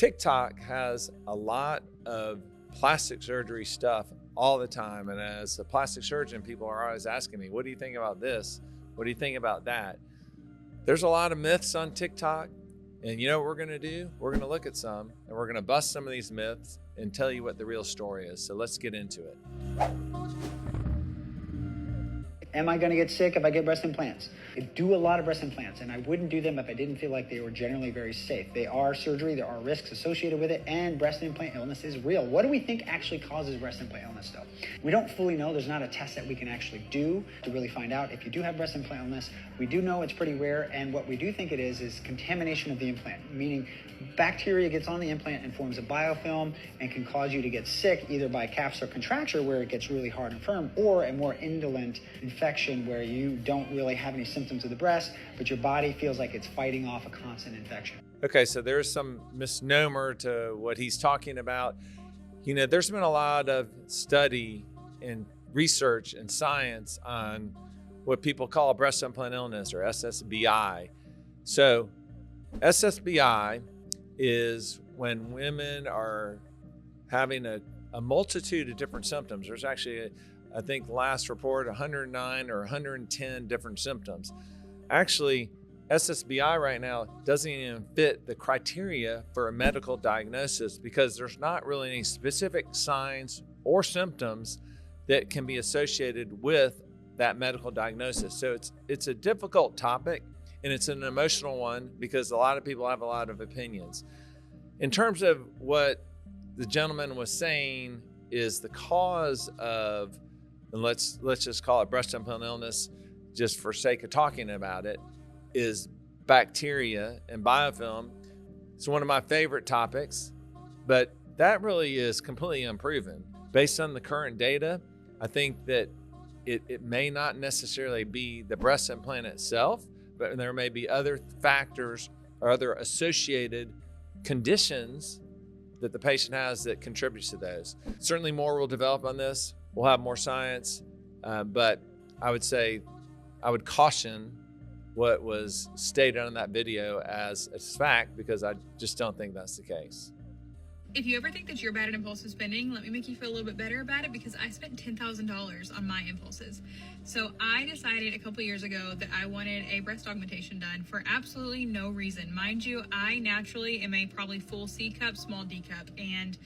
TikTok has a lot of plastic surgery stuff all the time. And as a plastic surgeon, people are always asking me, what do you think about this? What do you think about that? There's a lot of myths on TikTok. And you know what we're going to do? We're going to look at some and we're going to bust some of these myths and tell you what the real story is. So let's get into it. Am I going to get sick if I get breast implants? I do a lot of breast implants, and I wouldn't do them if I didn't feel like they were generally very safe. They are surgery, there are risks associated with it, and breast implant illness is real. What do we think actually causes breast implant illness, though? We don't fully know. There's not a test that we can actually do to really find out if you do have breast implant illness. We do know it's pretty rare, and what we do think it is contamination of the implant, meaning bacteria gets on the implant and forms a biofilm and can cause you to get sick either by capsular contracture, where it gets really hard and firm, or a more indolent infection where you don't really have any symptoms of the breast, but your body feels like it's fighting off a constant infection. Okay, so there's some misnomer to what he's talking about. You know, there's been a lot of study and research and science on what people call breast implant illness, or SSBI. So SSBI is when women are having a multitude of different symptoms. There's actually, I think last report, 109 or 110 different symptoms. Actually, SSBI right now doesn't even fit the criteria for a medical diagnosis because there's not really any specific signs or symptoms that can be associated with that medical diagnosis. So it's a difficult topic, and it's an emotional one because a lot of people have a lot of opinions. In terms of what the gentleman was saying is the cause of, and let's just call it breast implant illness, just for sake of talking about it, is bacteria and biofilm. It's one of my favorite topics, but that really is completely unproven. Based on the current data, I think that it may not necessarily be the breast implant itself, but there may be other factors or other associated conditions that the patient has that contributes to those. Certainly more will develop on this. We'll have more science, but I would say I would caution what was stated on that video as a fact, because I just don't think that's the case. If you ever think that you're bad at impulsive spending, let me make you feel a little bit better about it, because I spent $10,000 on my impulses. So I decided a couple years ago that I wanted a breast augmentation done for absolutely no reason. Mind you, I naturally am a probably full C cup, small D cup, and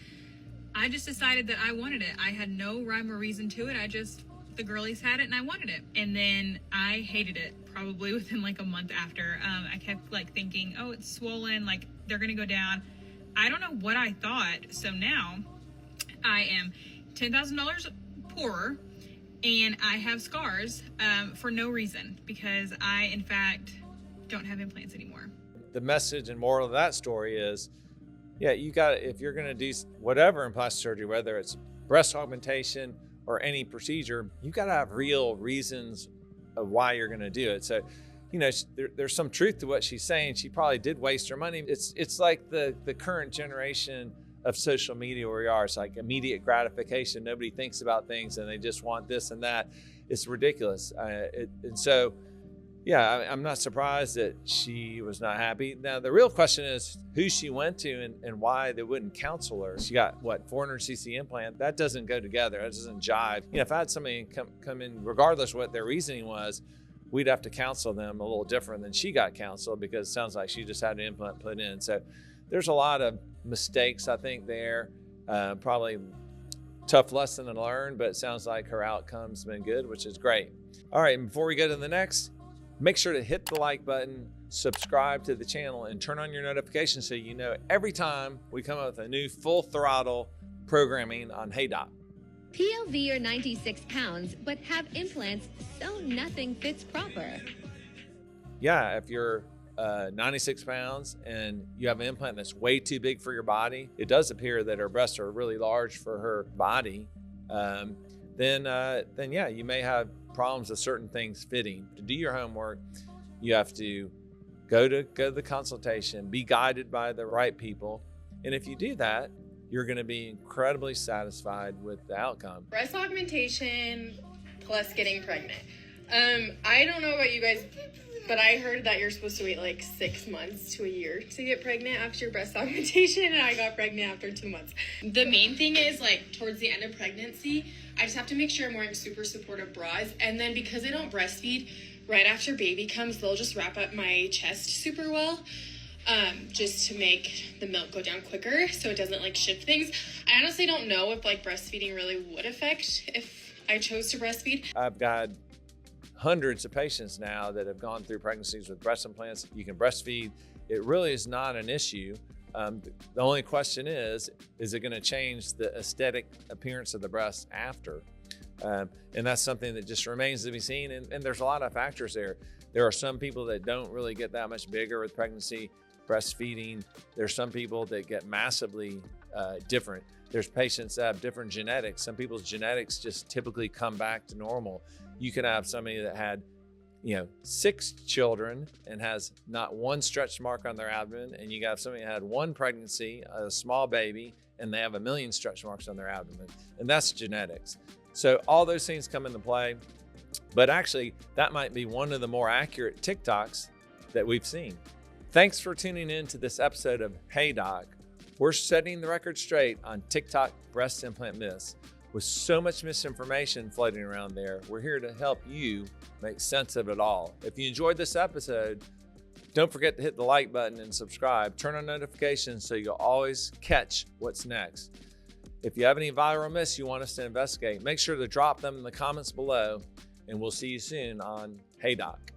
I just decided that I wanted it. I had no rhyme or reason to it. The girlies had it and I wanted it. And then I hated it probably within like a month after. I kept like thinking, oh, it's swollen, like they're gonna go down. I don't know what I thought. So now I am $10,000 poorer and I have scars for no reason, because I, in fact, don't have implants anymore. The message and moral of that story is, yeah, if you're gonna do whatever in plastic surgery, whether it's breast augmentation or any procedure, you gotta have real reasons of why you're gonna do it. So, you know, there's some truth to what she's saying. She probably did waste her money. It's like the current generation of social media where we are. It's like immediate gratification. Nobody thinks about things and they just want this and that. It's ridiculous. And so, yeah, I'm not surprised that she was not happy. Now, the real question is who she went to and why they wouldn't counsel her. She got, 400cc implant? That doesn't go together. That doesn't jive. You know, if I had somebody come in, regardless what their reasoning was, we'd have to counsel them a little different than she got counseled, because it sounds like she just had an implant put in. So there's a lot of mistakes, I think, there. Probably tough lesson to learn, but it sounds like her outcome's been good, which is great. All right, and before we go to the next, make sure to hit the like button, subscribe to the channel, and turn on your notifications so you know every time we come up with a new full throttle programming on Hey Doc. PLV are 96 pounds, but have implants so nothing fits proper. Yeah, if you're 96 pounds and you have an implant that's way too big for your body, it does appear that her breasts are really large for her body, then yeah, you may have problems with certain things fitting. To do your homework, you have to go to the consultation, be guided by the right people. And if you do that, you're going to be incredibly satisfied with the outcome. Breast augmentation plus getting pregnant. I don't know about you guys, but I heard that you're supposed to wait like 6 months to a year to get pregnant after your breast augmentation, and I got pregnant after 2 months. The main thing is, like, towards the end of pregnancy, I just have to make sure I'm wearing super supportive bras, and then because I don't breastfeed, right after baby comes, they'll just wrap up my chest super well, just to make the milk go down quicker so it doesn't, like, shift things. I honestly don't know if, like, breastfeeding really would affect if I chose to breastfeed. I've got hundreds of patients now that have gone through pregnancies with breast implants. You can breastfeed. It really is not an issue. The only question is it going to change the aesthetic appearance of the breast after? And that's something that just remains to be seen. And there's a lot of factors there. There are some people that don't really get that much bigger with pregnancy, breastfeeding. There's some people that get massively different. There's patients that have different genetics. Some people's genetics just typically come back to normal. You could have somebody that had, 6 children and has not one stretch mark on their abdomen, and you got somebody that had one pregnancy, a small baby, and they have 1 million stretch marks on their abdomen, and that's genetics. So all those things come into play, but actually that might be one of the more accurate TikToks that we've seen. Thanks for tuning in to this episode of Hey Doc. We're setting the record straight on TikTok breast implant myths. With so much misinformation floating around there, we're here to help you make sense of it all. If you enjoyed this episode, don't forget to hit the like button and subscribe. Turn on notifications so you'll always catch what's next. If you have any viral myths you want us to investigate, make sure to drop them in the comments below, and we'll see you soon on Hey Doc.